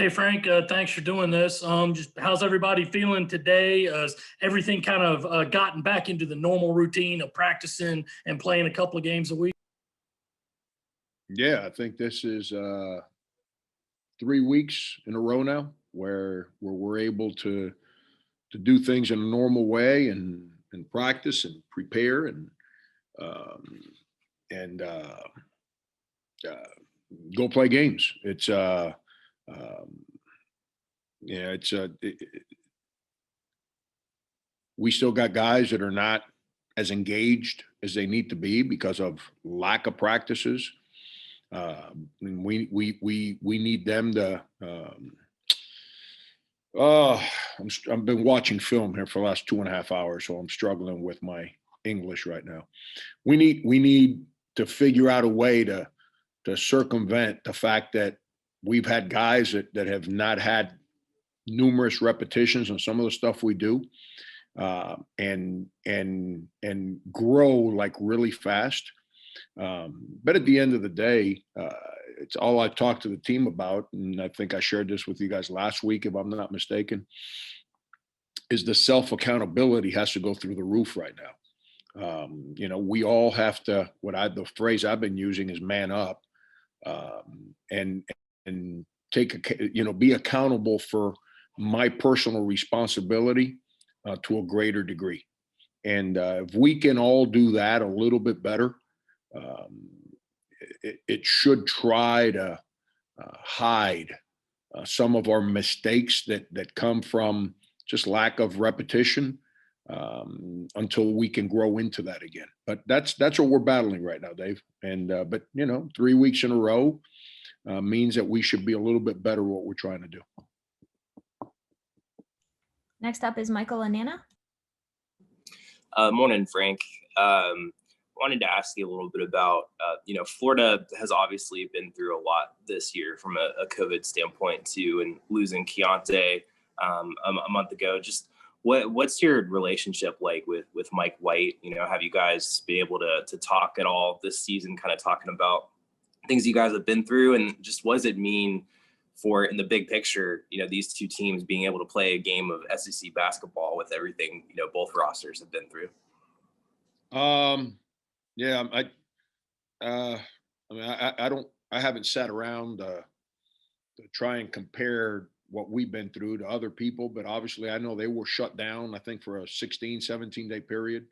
Hey Frank, thanks for doing this. Just how's everybody feeling today? Has everything kind of gotten back into the normal routine of practicing and playing a couple of games a week? Yeah, I think this is 3 weeks in a row now where we're able to do things in a normal way and practice and prepare um, and uh, go play games. Um, yeah, we still got guys that are not as engaged as they need to be because of lack of practices. And we need them to. Oh, I've been watching film here for the last 2.5 hours, so I'm struggling with my English right now. We need to figure out a way to circumvent the fact that we've had guys that have not had numerous repetitions on some of the stuff we do, and grow like really fast. But at the end of the day, it's all I talked to the team about, and I think I shared this with you guys last week, if I'm not mistaken, is the self accountability has to go through the roof right now. We all have to. The phrase I've been using is man up, and be accountable for my personal responsibility to a greater degree. And if we can all do that a little bit better, um, it should try to hide some of our mistakes that come from just lack of repetition, until we can grow into that again. But that's what we're battling right now, Dave. And but 3 weeks in a row means that we should be a little bit better what we're trying to do. Next up is Michael and Nana. Morning, Frank. Wanted to ask you a little bit about, Florida has obviously been through a lot this year from a COVID standpoint too, and losing Keontae a month ago. Just what's your relationship like with Mike White? Have you guys been able to talk at all this season, kind of talking about things you guys have been through, and just what does it mean for, in the big picture, these two teams being able to play a game of SEC basketball with everything, both rosters have been through? Yeah, I haven't sat around to try and compare what we've been through to other people, but obviously I know they were shut down, I think, for a 16, 17-day period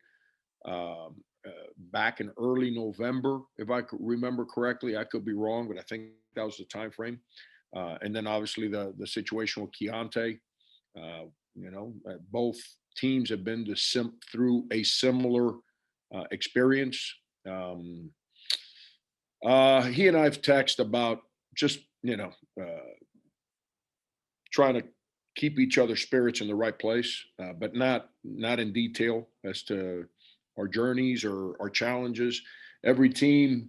back in early November, if I could remember correctly. I could be wrong, but I think that was the time frame. And then obviously the situation with Keontae. Both teams have been through a similar experience. He and I've texted about just trying to keep each other's spirits in the right place, but not in detail as to our journeys or our challenges. Every team's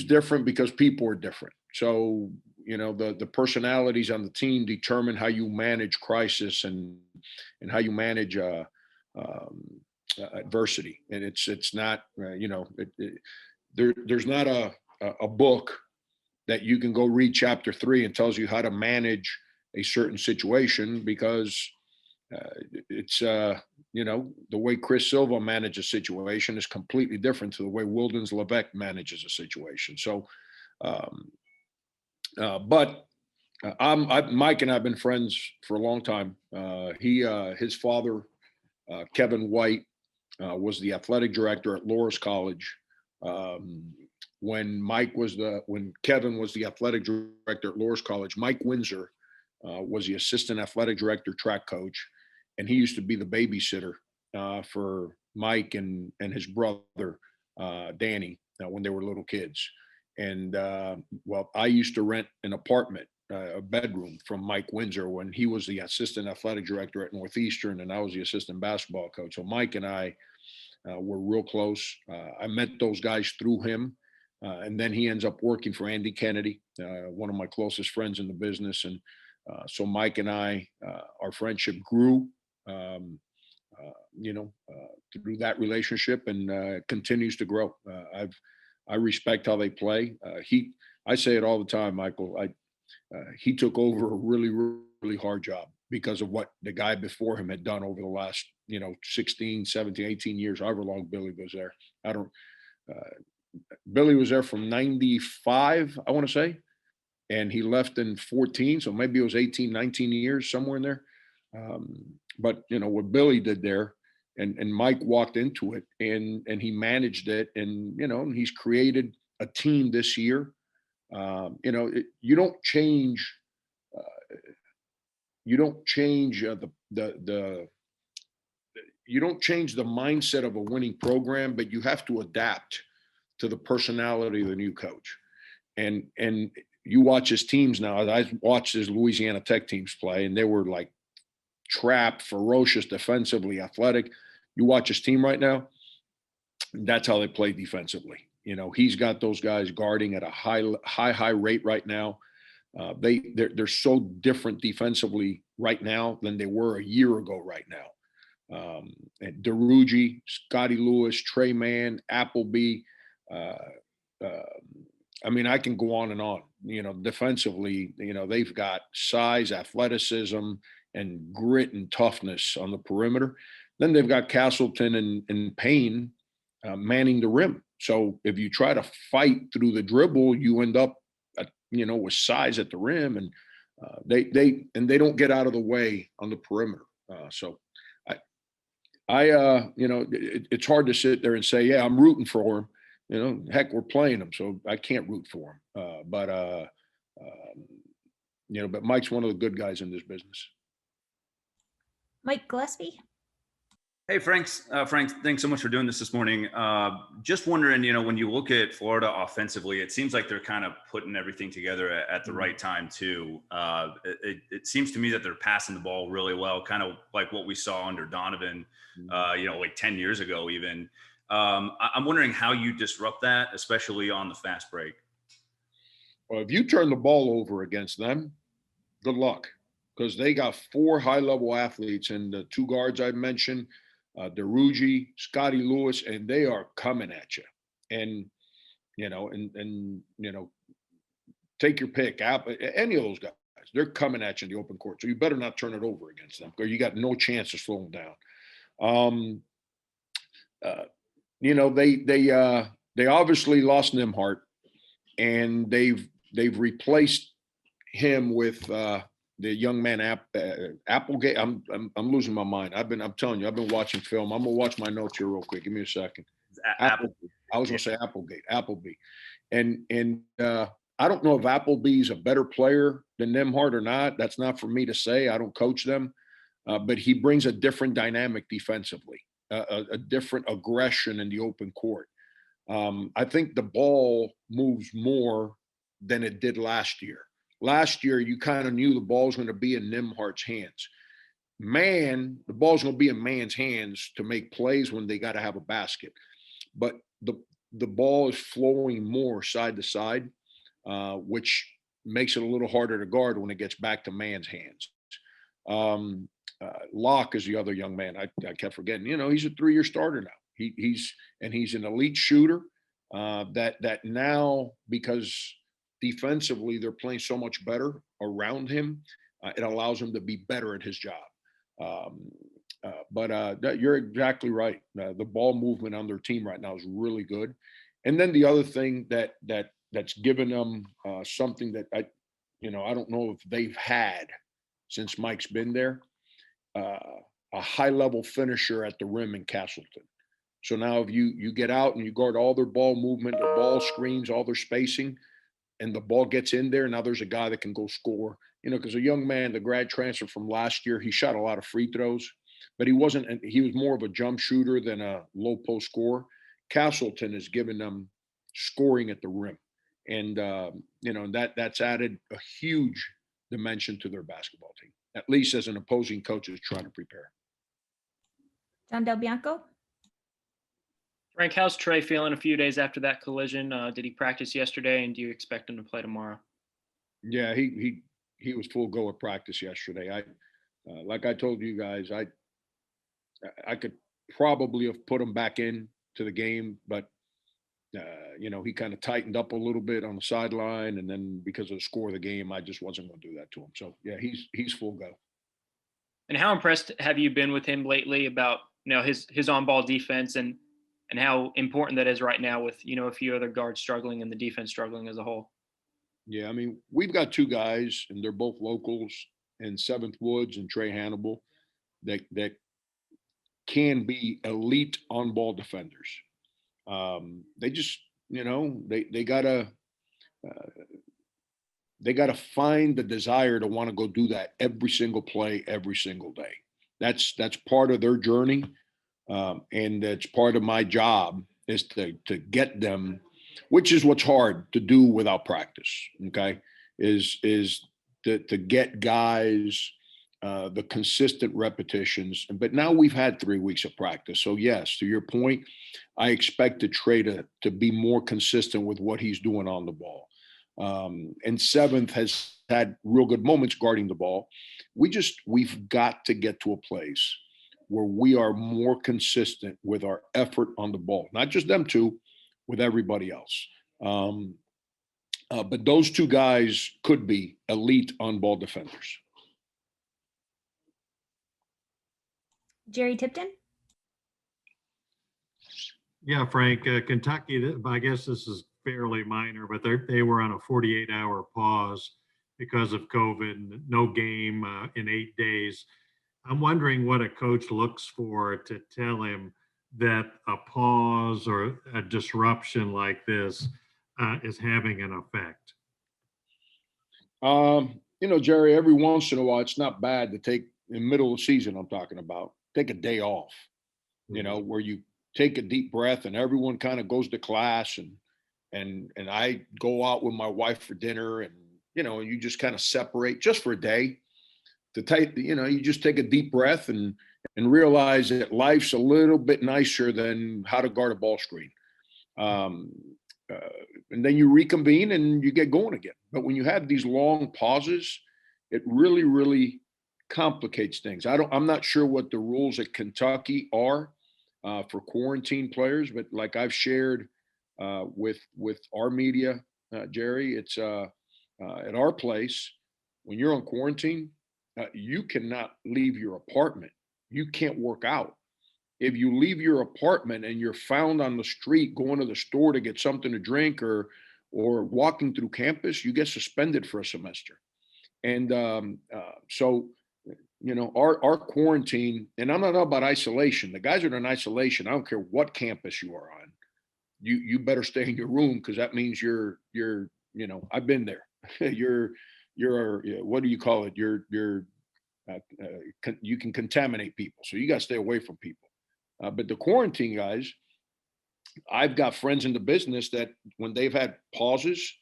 different because people are different. So the personalities on the team determine how you manage crisis and how you manage adversity. And it's not there's not a book that you can go read chapter 3 and tells you how to manage a certain situation, because it's the way Chris Silva manages a situation is completely different to the way Wildens Levesque manages a situation. So but Mike and I have been friends for a long time. His father, Kevin White, was the athletic director at Loras College. When Kevin was the athletic director at Loras College, Mike Windsor was the assistant athletic director, track coach, and he used to be the babysitter for Mike and his brother Danny when they were little kids. And I used to rent an apartment, a bedroom, from Mike Windsor when he was the assistant athletic director at Northeastern, and I was the assistant basketball coach. So Mike and I were real close. I met those guys through him, and then he ends up working for Andy Kennedy, one of my closest friends in the business. And so Mike and I, our friendship grew, through that relationship, and continues to grow. I respect how they play. I say it all the time, Michael. he took over a really, really hard job because of what the guy before him had done over the last, 16, 17, 18 years, however long Billy was there. I don't, Billy was there from 95, I want to say, and he left in 14. So maybe it was 18, 19 years, somewhere in there. But what Billy did there, and Mike walked into it, and he managed it, and he's created a team this year. You don't change. You don't change you don't change the mindset of a winning program, but you have to adapt to the personality of the new coach. And you watch his teams now. I watched his Louisiana Tech teams play, and they were like trapped, ferocious, defensively athletic. You watch his team right now, that's how they play defensively. He's got those guys guarding at a high rate right now. They're so different defensively right now than they were a year ago right now. And DeRuggi, Scotty Lewis, Trey Mann, Appleby. I can go on and on. Defensively, they've got size, athleticism, and grit and toughness on the perimeter. Then they've got Castleton and Payne manning the rim. So if you try to fight through the dribble, you end up, with size at the rim, and they don't get out of the way on the perimeter. It's hard to sit there and say, yeah, I'm rooting for him. Heck, we're playing them, so I can't root for him. But Mike's one of the good guys in this business. Mike Gillespie. Hey, Frank, thanks so much for doing this morning. Just wondering, when you look at Florida offensively, it seems like they're kind of putting everything together at the right time too. It seems to me that they're passing the ball really well, kind of like what we saw under Donovan, like 10 years ago even. I'm wondering how you disrupt that, especially on the fast break. Well, if you turn the ball over against them, good luck, because they got 4 high-level athletes, and the 2 guards I mentioned, DeRuggi, Scotty Lewis, and they are coming at you. And, take your pick, any of those guys, they're coming at you in the open court. So you better not turn it over against them, or you got no chance of slowing down. They obviously lost Nimhart, and they've replaced him with the young man Applegate. I'm losing my mind. I'm telling you, I've been watching film. I'm gonna watch my notes here real quick. Give me a second. I was gonna say Appleby, and I don't know if Appleby's a better player than Nimhart or not. That's not for me to say. I don't coach them, but he brings a different dynamic defensively, a different aggression in the open court. I think the ball moves more than it did last year. Last year, you kind of knew the ball's going to be in Nimhart's hands. The ball's going to be in man's hands to make plays when they got to have a basket. But the ball is flowing more side to side, which makes it a little harder to guard when it gets back to man's hands. Locke is the other young man. I kept forgetting. He's a 3-year starter now. He's an elite shooter. That now, because defensively they're playing so much better around him, it allows him to be better at his job. But you're exactly right. The ball movement on their team right now is really good. And then the other thing that's given them something that I don't know if they've had since Mike's been there, a high-level finisher at the rim in Castleton. So now if you get out and you guard all their ball movement, their ball screens, all their spacing, and the ball gets in there, now there's a guy that can go score. Because a young man, the grad transfer from last year, he shot a lot of free throws, but he was more of a jump shooter than a low post scorer. Castleton has given them scoring at the rim. And, that's added a huge dimension to their basketball team, at least as an opposing coach is trying to prepare. John Del Bianco. Frank, how's Trey feeling a few days after that collision? Did he practice yesterday, and do you expect him to play tomorrow? Yeah, he was full go at practice yesterday. Like I told you guys, I could probably have put him back in to the game, but he kind of tightened up a little bit on the sideline, and then because of the score of the game, I just wasn't going to do that to him. So yeah, he's full go. And how impressed have you been with him lately about his on-ball defense and how important that is right now with a few other guards struggling and the defense struggling as a whole? Yeah, I mean, we've got two guys, and they're both locals, and Seventh Woods and Trey Hannibal, that can be elite on-ball defenders. They just, they gotta find the desire to want to go do that every single play, every single day. That's part of their journey, and that's part of my job is to get them, which is what's hard to do without practice. Okay, is to get guys the consistent repetitions. But now we've had 3 weeks of practice, so yes, to your point, I expect Trey to be more consistent with what he's doing on the ball. And Seventh has had real good moments guarding the ball. We've got to get to a place where we are more consistent with our effort on the ball, not just them two, with everybody else. But those two guys could be elite on-ball defenders. Jerry Tipton? Yeah, Frank, Kentucky, I guess this is fairly minor, but they were on a 48-hour pause because of COVID, no game in 8 days. I'm wondering what a coach looks for to tell him that a pause or a disruption like this is having an effect. Jerry, every once in a while, it's not bad to take, in the middle of the season, I'm talking about, take a day off, where you take a deep breath and everyone kind of goes to class, and I go out with my wife for dinner, and, you just kind of separate just for a day to take, you just take a deep breath and realize that life's a little bit nicer than how to guard a ball screen. And then you reconvene and you get going again. But when you have these long pauses, it really, really complicates things. I'm not sure what the rules at Kentucky are for quarantine players, but like I've shared with our media, Jerry, it's at our place, when you're on quarantine, you cannot leave your apartment. You can't work out. If you leave your apartment and you're found on the street going to the store to get something to drink or walking through campus, you get suspended for a semester. And so, our quarantine, and I'm not about isolation. The guys that are in isolation, I don't care what campus you are on, you better stay in your room, because that means you're I've been there. you're what do you call it? You can contaminate people, so you got to stay away from people. But the quarantine guys, I've got friends in the business that when they've had pauses,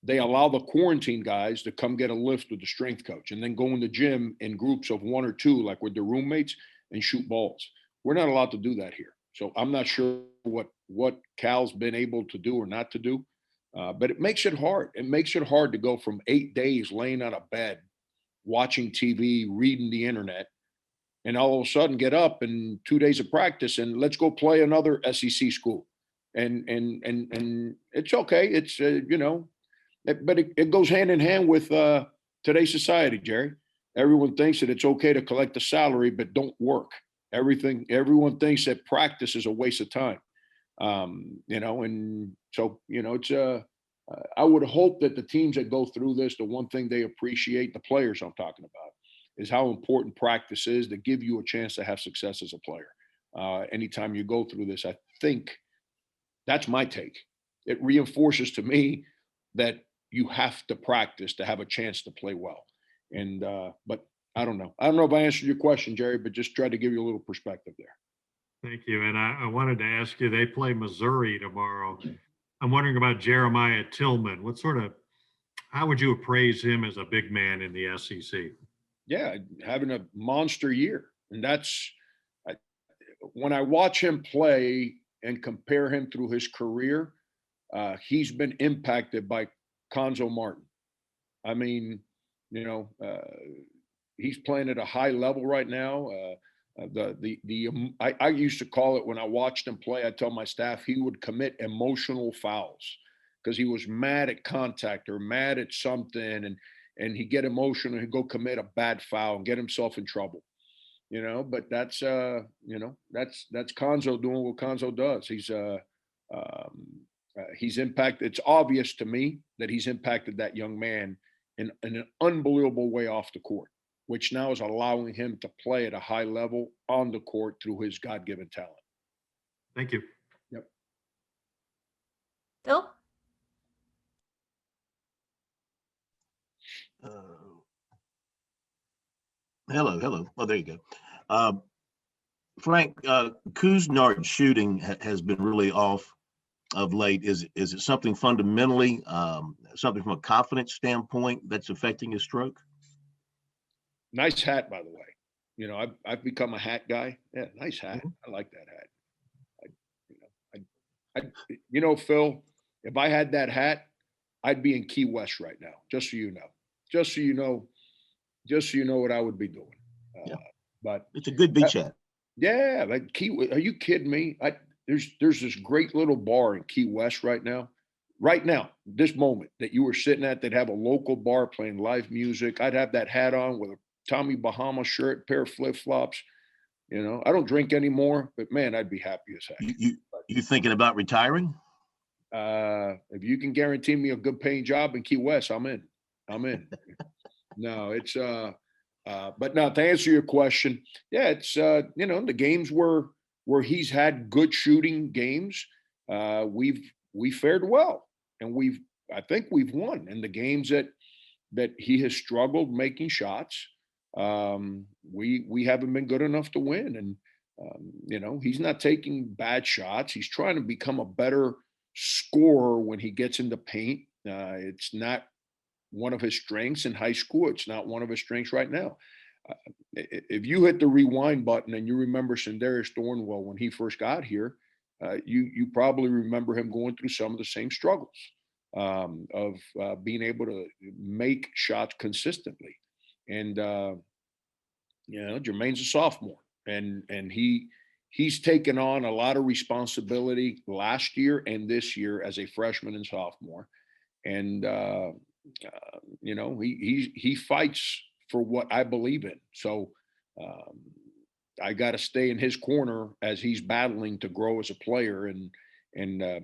they allow the quarantine guys to come get a lift with the strength coach and then go in the gym in groups of 1 or 2, like with their roommates, and shoot balls. We're not allowed to do that here. So I'm not sure what Cal's been able to do or not to do, but it makes it hard. It makes it hard to go from 8 days laying on a bed, watching TV, reading the internet, and all of a sudden get up and 2 days of practice and let's go play another SEC school. And it's okay. It's, but it goes hand in hand with today's society, Jerry. Everyone thinks that it's okay to collect a salary, but don't work. Everyone thinks that practice is a waste of time. And so, it's I would hope that the teams that go through this, the one thing they appreciate, the players I'm talking about, is how important practice is to give you a chance to have success as a player. Anytime you go through this, I think that's my take. It reinforces to me that you have to practice to have a chance to play well. And, but I don't know. I don't know if I answered your question, Jerry, but just try to give you a little perspective there. Thank you. And I wanted to ask you, they play Missouri tomorrow. I'm wondering about Jeremiah Tillman. How would you appraise him as a big man in the SEC? Yeah, having a monster year. And when I watch him play and compare him through his career, he's been impacted by Conzo Martin. I mean, he's playing at a high level right now. I used to call it, when I watched him play, I tell my staff he would commit emotional fouls because he was mad at contact or mad at something, and he'd get emotional, he'd go commit a bad foul and get himself in trouble. But that's that's Conzo doing what Conzo does. He's impacted. It's obvious to me that he's impacted that young man in an unbelievable way off the court, which now is allowing him to play at a high level on the court through his God-given talent. Thank you. Yep. Phil? Hello. Oh, there you go. Frank, Couisnard shooting has been really off of late. Is it something fundamentally, something from a confidence standpoint that's affecting his stroke? Nice hat, by the way. I've become a hat guy. Yeah, nice hat. I like that hat. Phil, if I had that hat, I'd be in Key West right now. Just so you know. Just so you know what I would be doing. Yeah. But it's a good beach hat. Yeah, like are you kidding me? There's this great little bar in Key West right now, this moment that you were sitting at, that have a local bar playing live music. I'd have that hat on with a Tommy Bahama shirt, pair of flip flops. I don't drink anymore, but man, I'd be happy as heck. You thinking about retiring? If you can guarantee me a good paying job in Key West, I'm in. No, it's but now to answer your question, yeah, it's the games where he's had good shooting games, we fared well, and I think we've won. In the games that he has struggled making shots, we haven't been good enough to win. And he's not taking bad shots. He's trying to become a better scorer when he gets in the paint. It's not one of his strengths in high school. It's not one of his strengths right now. If you hit the rewind button and you remember Sindarius Thornwell when he first got here, you probably remember him going through some of the same struggles of being able to make shots consistently. And Jermaine's a sophomore, and he's taken on a lot of responsibility last year and this year as a freshman and sophomore. And he fights for what I believe in. So I got to stay in his corner as he's battling to grow as a player and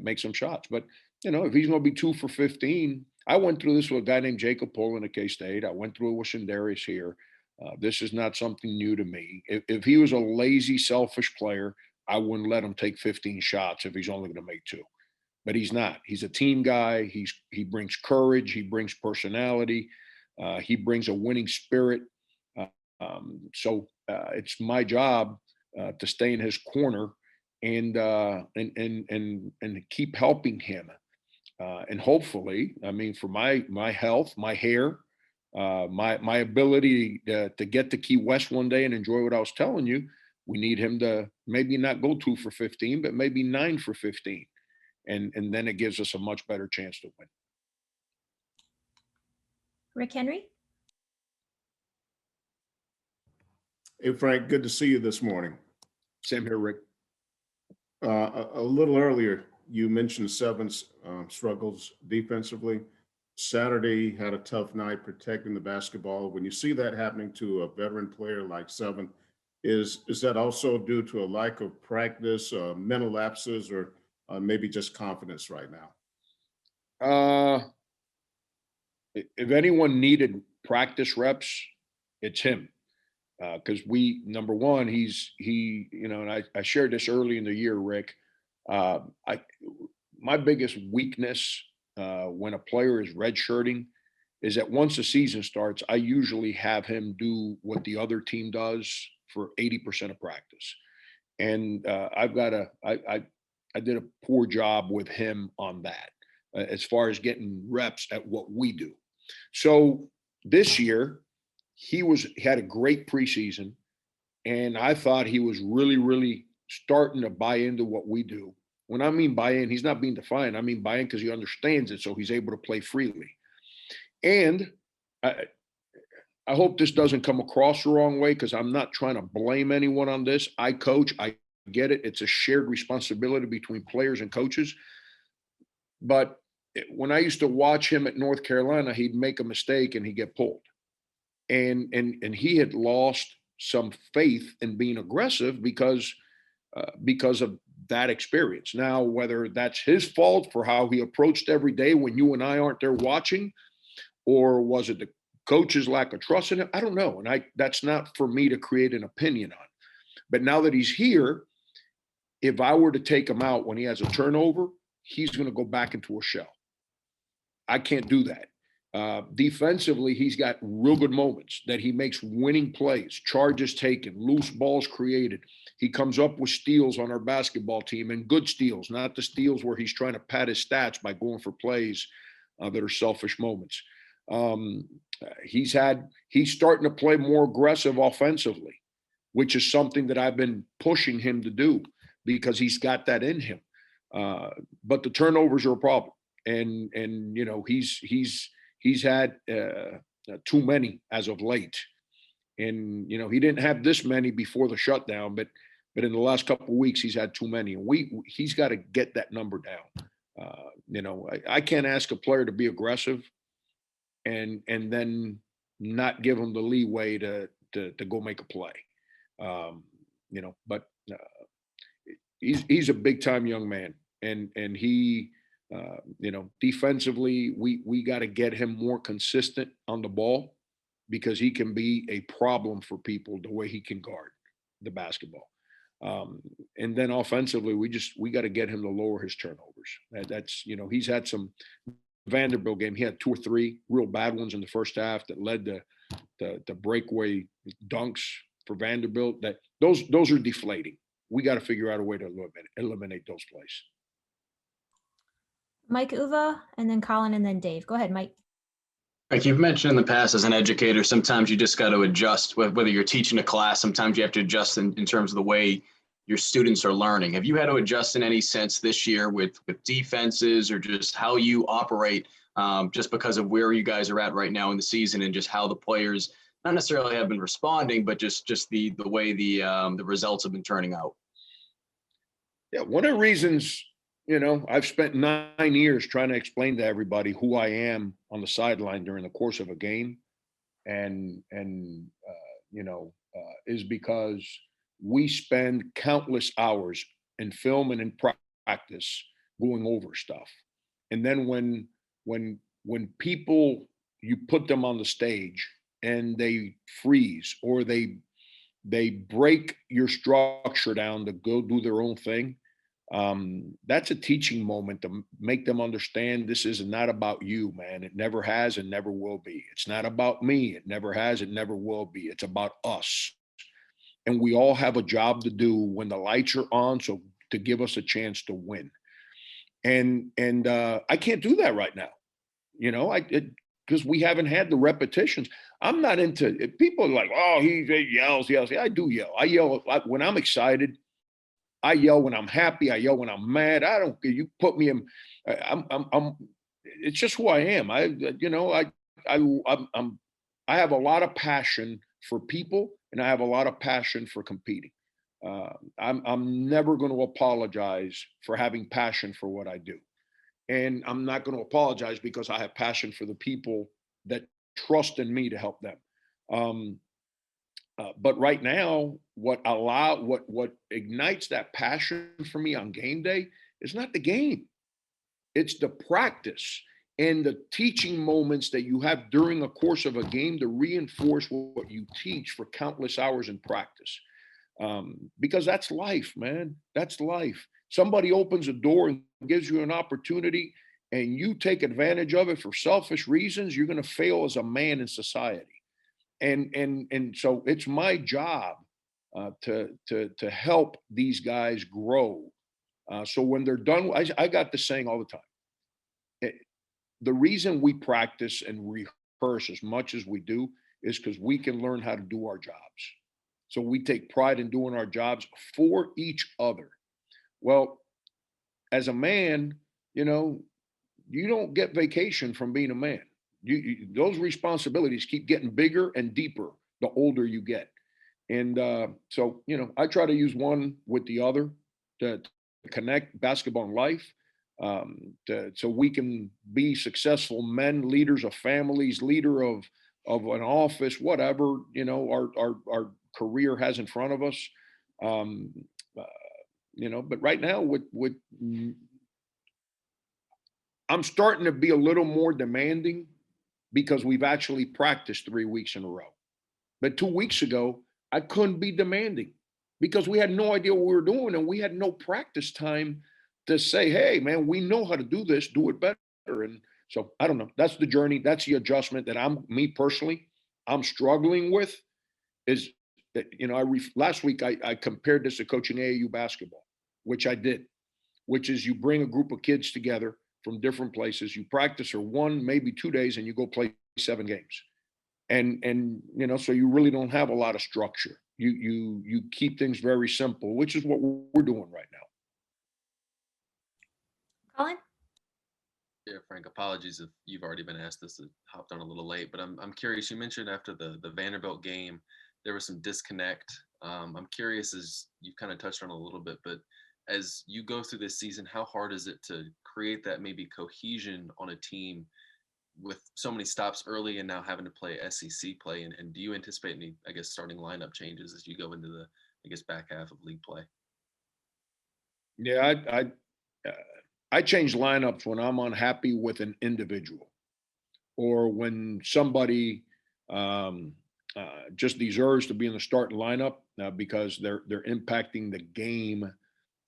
make some shots. But if he's going to be 2 for 15, I went through this with a guy named Jacob Pullen at K-State. I went through it with Sindarius here. This is not something new to me. If he was a lazy, selfish player, I wouldn't let him take 15 shots if he's only going to make 2. But he's not. He's a team guy. He brings courage. He brings personality. He brings a winning spirit. So it's my job to stay in his corner and keep helping him. And hopefully, for my health, my hair, my ability to get to Key West one day and enjoy what I was telling you, we need him to maybe not go 2 for 15, but maybe 9 for 15. And then it gives us a much better chance to win. Rick Henry? Hey, Frank, good to see you this morning. Same here, Rick. A little earlier, you mentioned Seven's struggles defensively. Saturday had a tough night protecting the basketball. When you see that happening to a veteran player like Seven, is that also due to a lack of practice, mental lapses, or maybe just confidence right now? If anyone needed practice reps, it's him. Because number one, and I shared this early in the year, Rick. My biggest weakness when a player is redshirting is that once the season starts, I usually have him do what the other team does for 80% of practice. And I did a poor job with him on that as far as getting reps at what we do. So this year, he had a great preseason, and I thought he was really, really starting to buy into what we do. When I mean buy in, he's not being defiant. I mean buy in because he understands it, so he's able to play freely. And I hope this doesn't come across the wrong way, because I'm not trying to blame anyone on this. I coach, I get it. It's a shared responsibility between players and coaches. But when I used to watch him at North Carolina, he'd make a mistake and he'd get pulled. And he had lost some faith in being aggressive because of that experience. Now, whether that's his fault for how he approached every day when you and I aren't there watching, or was it the coach's lack of trust in him, I don't know. And that's not for me to create an opinion on. But now that he's here, if I were to take him out when he has a turnover, he's going to go back into a shell. I can't do that. Defensively, he's got real good moments that he makes winning plays, charges taken, loose balls created. He comes up with steals on our basketball team, and good steals, not the steals where he's trying to pad his stats by going for plays that are selfish moments. He's starting to play more aggressive offensively, which is something that I've been pushing him to do because he's got that in him. But the turnovers are a problem. And you know, he's had too many as of late. And, you know, he didn't have this many before the shutdown, but in the last couple of weeks, he's had too many. And he's got to get that number down. You know, I can't ask a player to be aggressive and then not give him the leeway to go make a play. You know, but he's a big time young man, and he, you know, defensively, we got to get him more consistent on the ball, because he can be a problem for people the way he can guard the basketball. And then offensively, we got to get him to lower his turnovers. That's, you know, he's had some Vanderbilt game. He had 2 or 3 real bad ones in the first half that led to the breakaway dunks for Vanderbilt. That those are deflating. We got to figure out a way to eliminate those plays. Mike Uva, and then Colin, and then Dave. Go ahead, Mike. Like you've mentioned in the past, as an educator, sometimes you just got to adjust, whether you're teaching a class, sometimes you have to adjust in terms of the way your students are learning. Have you had to adjust in any sense this year with defenses, or just how you operate, just because of where you guys are at right now in the season, and just how the players not necessarily have been responding, but just the way the results have been turning out? Yeah, one of the reasons, you know, I've spent 9 years trying to explain to everybody who I am on the sideline during the course of a game, and you know, is because we spend countless hours in film and in practice going over stuff. And then when people, you put them on the stage and they freeze, or they break your structure down to go do their own thing, that's a teaching moment to make them understand this is not about you, man. It never has and never will be. It's not about me. It never has, it never will be. It's about us. And we all have a job to do when the lights are on, so to give us a chance to win. And I can't do that right now, you know, because we haven't had the repetitions. I'm not into it. People are like, oh, he yells. Yeah, I do yell. I yell when I'm excited. I yell when I'm happy. I yell when I'm mad. I don't. You put me in. I'm. It's just who I am. I have a lot of passion for people, and I have a lot of passion for competing. I'm never going to apologize for having passion for what I do, and I'm not going to apologize because I have passion for the people that trust in me to help them. But right now, what ignites that passion for me on game day is not the game. It's the practice and the teaching moments that you have during the course of a game to reinforce what you teach for countless hours in practice. Because that's life, man. That's life. Somebody opens a door and gives you an opportunity, and you take advantage of it for selfish reasons, you're going to fail as a man in society. And so it's my job to help these guys grow. So when they're done, I got this saying all the time. The reason we practice and rehearse as much as we do is because we can learn how to do our jobs. So we take pride in doing our jobs for each other. Well, as a man, you know, you don't get vacation from being a man. those responsibilities keep getting bigger and deeper the older you get. And so, I try to use one with the other to connect basketball and life, so we can be successful men, leaders of families, leader of an office, whatever, our career has in front of us. But right now I'm starting to be a little more demanding because we've actually practiced 3 weeks in a row. But 2 weeks ago, I couldn't be demanding because we had no idea what we were doing and we had no practice time to say, hey, man, we know how to do this, do it better. And so I don't know. That's the journey. That's the adjustment that me personally, I'm struggling with is that, last week I compared this to coaching AAU basketball, which I did, which is you bring a group of kids together from different places, you practice for 1, maybe 2 days, and you go play 7 games. And so you really don't have a lot of structure. You keep things very simple, which is what we're doing right now. Colin? Yeah, Frank, apologies if you've already been asked this. I hopped on a little late, but I'm curious. You mentioned after the Vanderbilt game, there was some disconnect. I'm curious, as you've kind of touched on a little bit, but as you go through this season, how hard is it to create that maybe cohesion on a team with so many stops early and now having to play SEC play? And do you anticipate any, I guess, starting lineup changes as you go into the, I guess, back half of league play? Yeah, I change lineups when I'm unhappy with an individual or when somebody just deserves to be in the starting lineup because they're impacting the game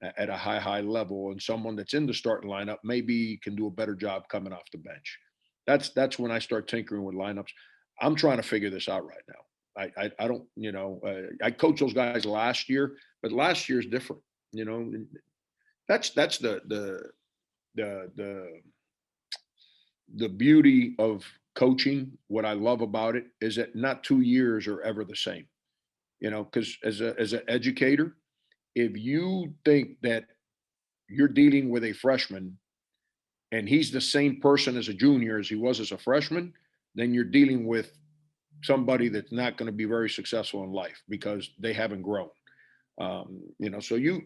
at a high level, and someone that's in the starting lineup maybe can do a better job coming off the bench. That's when I start tinkering with lineups. I'm trying to figure this out right now. I don't, I coached those guys last year, but last year's different. That's the beauty of coaching. What I love about it is that not 2 years are ever the same. Because as an educator, if you think that you're dealing with a freshman and he's the same person as a junior as he was as a freshman, then you're dealing with somebody that's not going to be very successful in life because they haven't grown. So you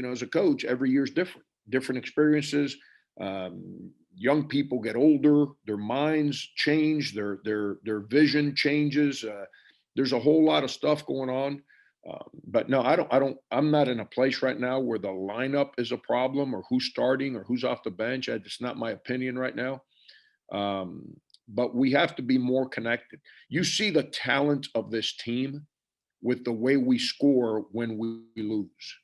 as a coach, every year is different experiences. Young people get older, their minds change, their vision changes. There's a whole lot of stuff going on. But no, I'm not in a place right now where the lineup is a problem or who's starting or who's off the bench. It's not my opinion right now. But we have to be more connected. You see the talent of this team with the way we score when we lose.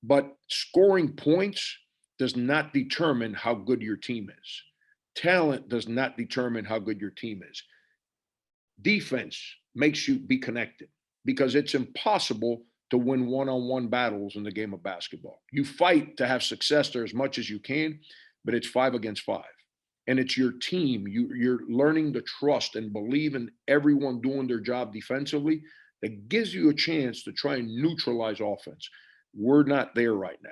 But scoring points does not determine how good your team is. Talent does not determine how good your team is. Defense makes you be connected because it's impossible to win one-on-one battles in the game of basketball. You fight to have success there as much as you can, but it's 5 against 5. And it's your team. You're learning to trust and believe in everyone doing their job defensively. That gives you a chance to try and neutralize offense. We're not there right now.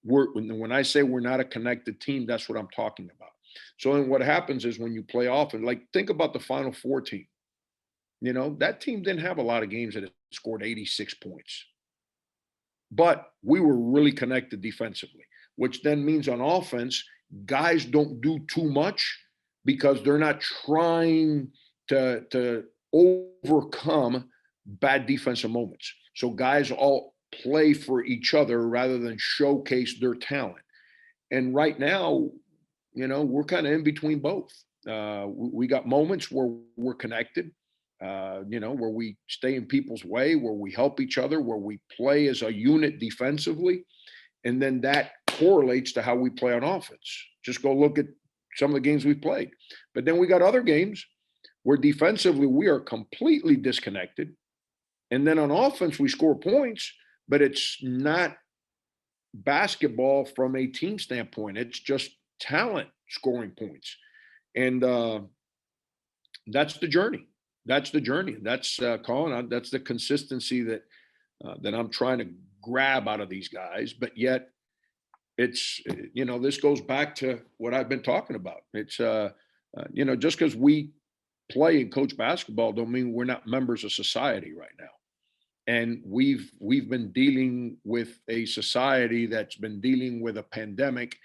When I say we're not a connected team, that's what I'm talking about. So then what happens is when you play offense, like think about the Final Four team. That team didn't have a lot of games that it scored 86 points. But we were really connected defensively, which then means on offense, guys don't do too much because they're not trying to overcome bad defensive moments. So guys all play for each other rather than showcase their talent. And right now, we're kind of in between both. We got moments where we're connected, where we stay in people's way, where we help each other, where we play as a unit defensively. And then that correlates to how we play on offense. Just go look at some of the games we've played. But then we got other games where defensively we are completely disconnected. And then on offense, we score points, but it's not basketball from a team standpoint. It's just talent scoring points. And that's the journey. That's the journey. That's Colin. That's the consistency that I'm trying to grab out of these guys. But yet it's, this goes back to what I've been talking about. It's Just because we play and coach basketball don't mean we're not members of society right now. And we've been dealing with a society that's been dealing with a pandemic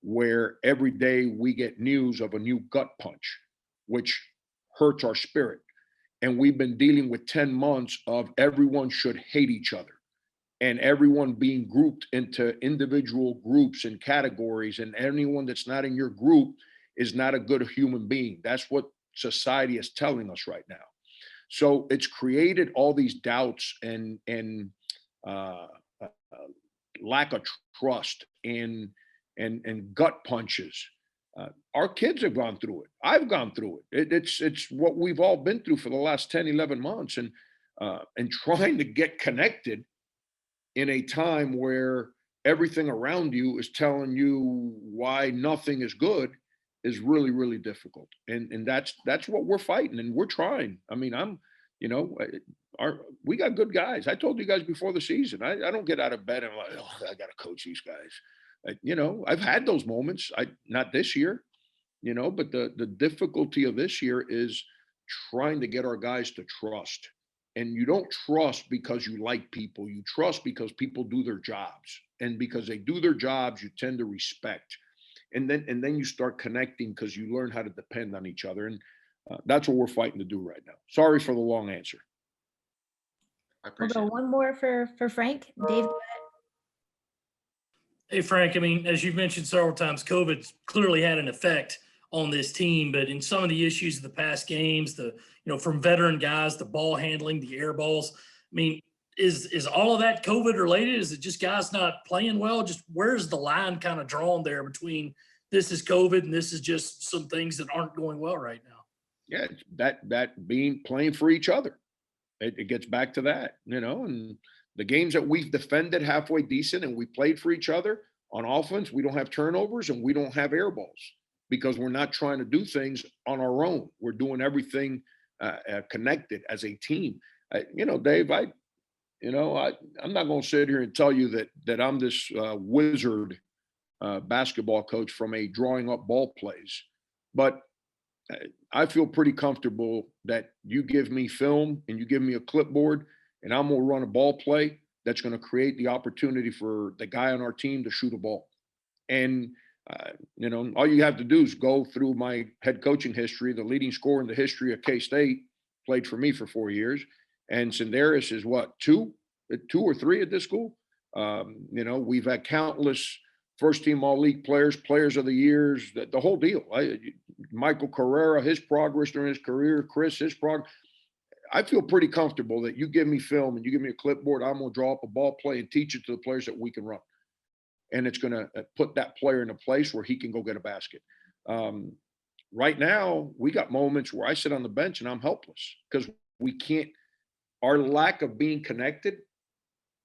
where every day we get news of a new gut punch, which hurts our spirit. And we've been dealing with 10 months of everyone should hate each other and everyone being grouped into individual groups and categories. And anyone that's not in your group is not a good human being. That's what society is telling us right now. So it's created all these doubts and lack of trust and gut punches. Our kids have gone through it. I've gone through it. It's what we've all been through for the last 10, 11 months, and trying to get connected in a time where everything around you is telling you why nothing is good is really, really difficult. And that's what we're fighting, and we're trying. I mean, we got good guys. I told you guys before the season, I don't get out of bed and I'm like, oh, I got to coach these guys. I've had those moments. Not this year, but the difficulty of this year is trying to get our guys to trust. And you don't trust because you like people. You trust because people do their jobs. And because they do their jobs, you tend to respect. And then you start connecting because you learn how to depend on each other. And that's what we're fighting to do right now. Sorry for the long answer. I We'll appreciate go it. one more for Frank. Dave, go Hey, Frank, I mean, as you've mentioned several times, COVID's clearly had an effect on this team, but in some of the issues of the past games, from veteran guys, the ball handling, the air balls, I mean, is all of that COVID related? Is it just guys not playing well? Just where's the line kind of drawn there between this is COVID and this is just some things that aren't going well right now? Yeah, it's that being playing for each other. It gets back to that, and the games that we've defended halfway decent and we played for each other on offense, we don't have turnovers and we don't have air balls because we're not trying to do things on our own. We're doing everything connected as a team. Dave, I'm not going to sit here and tell you that I'm this wizard basketball coach from a drawing up ball plays, but I feel pretty comfortable that you give me film and you give me a clipboard and I'm going to run a ball play that's going to create the opportunity for the guy on our team to shoot a ball. And, all you have to do is go through my head coaching history. The leading scorer in the history of K-State played for me for 4 years. And Senderis is what, two or three at this school? We've had countless first team all league players of the years, the whole deal. Michael Carrera, his progress during his career, Chris, his progress. I feel pretty comfortable that you give me film and you give me a clipboard, I'm going to draw up a ball play and teach it to the players that we can run. And it's going to put that player in a place where he can go get a basket. Right now, we got moments where I sit on the bench and I'm helpless because we can't, our lack of being connected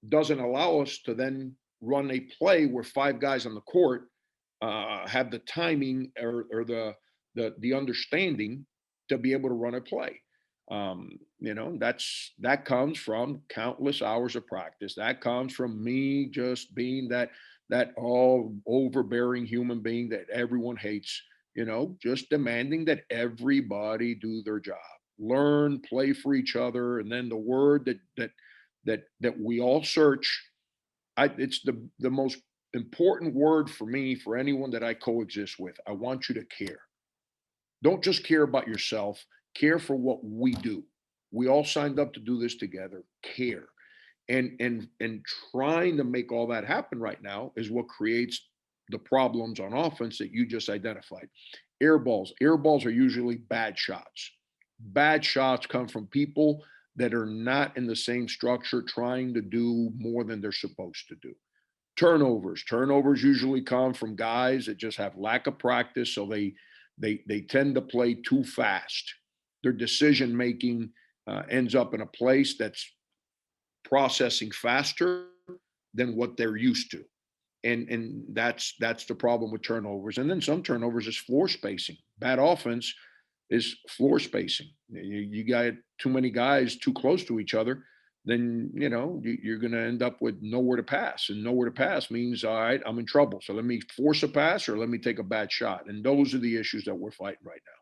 doesn't allow us to then run a play where 5 guys on the court have the timing or the understanding to be able to run a play. That comes from countless hours of practice. That comes from me just being that all overbearing human being that everyone hates, just demanding that everybody do their job, learn, play for each other. And then the word that we all search, it's the most important word for me, for anyone that I coexist with. I want you to care. Don't just care about yourself. Care for what we do. We all signed up to do this together. Care. And trying to make all that happen right now is what creates the problems on offense that you just identified. Air balls are usually bad shots. Bad shots come from people that are not in the same structure trying to do more than they're supposed to do. Turnovers usually come from guys that just have lack of practice, so they tend to play too fast. Their decision making ends up in a place that's processing faster than what they're used to. And that's the problem with turnovers. And then some turnovers is floor spacing. Bad offense is floor spacing. You got too many guys too close to each other, then you're going to end up with nowhere to pass. And nowhere to pass means, all right, I'm in trouble. So let me force a pass or let me take a bad shot. And those are the issues that we're fighting right now.